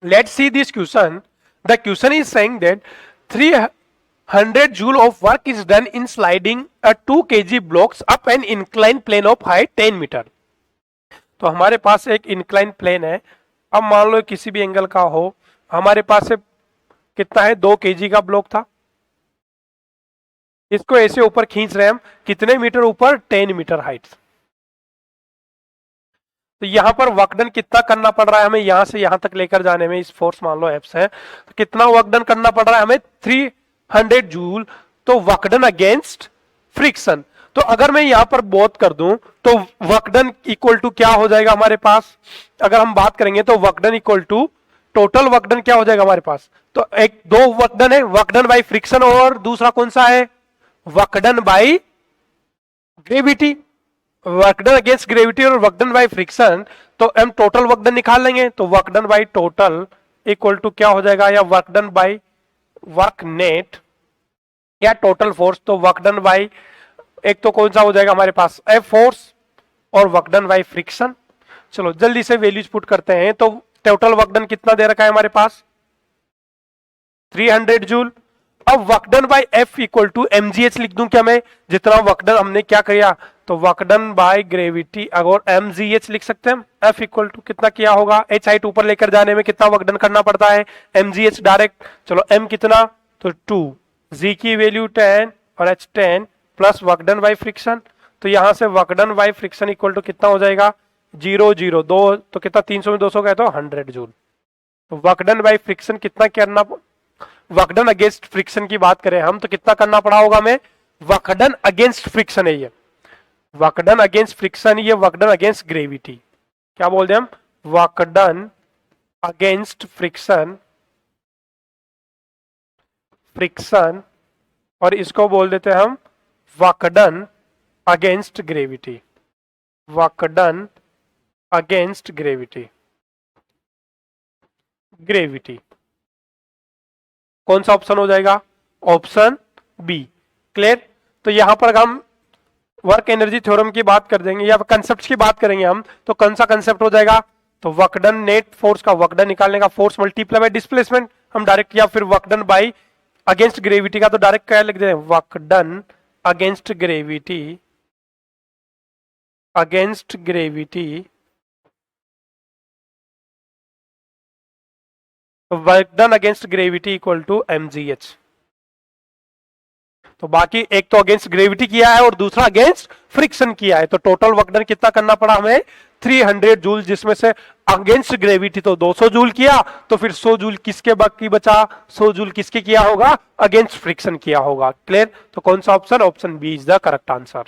Let's see this question. The question is saying that 300 joule of work is done in sliding a 2 kg blocks up an inclined plane of height 10 metre. तो हमारे पास एक incline plane है. अब मान लो किसी भी angle का हो, हमारे पास से कितना है 2 kg का ब्लॉक था. इसको ऐसे ऊपर खींच रहे हैं हम, कितने मीटर ऊपर? 10 मीटर हाइट. तो यहां पर वर्क डन कितना करना पड़ रहा है हमें यहां से यहां तक लेकर जाने में. इस फोर्स मान लो एफ है, तो कितना वर्क डन करना पड़ रहा है हमें? 300 जूल. तो वर्क डन अगेंस्ट फ्रिक्शन. तो अगर मैं यहां पर बोथ कर दूं तो वर्क डन इक्वल टू क्या हो जाएगा हमारे पास? अगर हम बात करेंगे तो work done equal to total work done क्या हो जाएगा हमारे पास? तो एक दो वर्क डन है, वर्क डन बाई फ्रिक्शन, और दूसरा कौन सा है? Work done by gravity. Work done against gravity और वर्क डन बाई फ्रिक्शन. तो हम टोटल वर्क डन निकाल लेंगे. तो work done by total equal to क्या हो जाएगा? या work done by work net या टोटल फोर्स. तो वर्क डन बाई एक तो कौन सा हो जाएगा हमारे पास? एफ फोर्स और वर्क डन बाई फ्रिक्शन. चलो जल्दी से वैल्यूज पुट करते हैं. तो टोटल वर्क डन कितना दे रखा है हमारे पास? 300 जूल. अब work done by F equal to mgh लिख दूं क्या मैं? जितना वर्क डन हमने क्या किया, तो वर्क डन बाय ग्रेविटी अगर mgh लिख सकते हैं. एफ इक्वल टू कितना किया होगा? h हाइट ऊपर लेकर जाने में कितना वर्क डन करना पड़ता है? mgh direct. चलो m कितना? तो 2, g की वैल्यू 10 और h 10 plus work done by friction. तो यहां से work done by friction equal to कितना हो जाएगा? 0 0 2, तो कितना? 300 में 200 गए तो 100 जूल. तो वर्क डन बाई फ्रिक्शन कितना करना? वर्क डन अगेंस्ट फ्रिक्शन की बात करें हम तो कितना करना पड़ा होगा हमें? वर्क डन अगेंस्ट फ्रिक्शन है ये. वर्क डन अगेंस्ट फ्रिक्शन, ये वर्क डन अगेंस्ट ग्रेविटी. क्या बोल रहे हम? Work done against friction, friction, और इसको बोल देते हैं हम work done against gravity. Work done against gravity. Gravity कौन सा ऑप्शन हो जाएगा? Option B. क्लियर? तो यहां पर हम वर्क एनर्जी थ्योरम की बात कर देंगे या कंसेप्ट की बात करेंगे हम, तो कौन सा कंसेप्ट हो जाएगा? तो वर्क डन नेट फोर्स का वर्क डन निकालने का फोर्स मल्टीप्लाई बाय डिस्प्लेसमेंट हम डायरेक्ट, या फिर work done by against gravity का तो डायरेक्ट क्या लिख देते हैं? Work done against gravity, against gravity, work done against gravity equal to mgh. तो बाकी एक तो अगेंस्ट ग्रेविटी किया है और दूसरा अगेंस्ट फ्रिक्शन किया है. तो टोटल वर्क डन कितना करना पड़ा हमें? 300 जूल, जिसमें से अगेंस्ट ग्रेविटी तो 200 जूल किया, तो फिर 100 जूल किसके बाकी बचा? 100 जूल किसके किया होगा? अगेंस्ट फ्रिक्शन किया होगा. क्लियर? तो कौन सा option? Option B is the correct answer.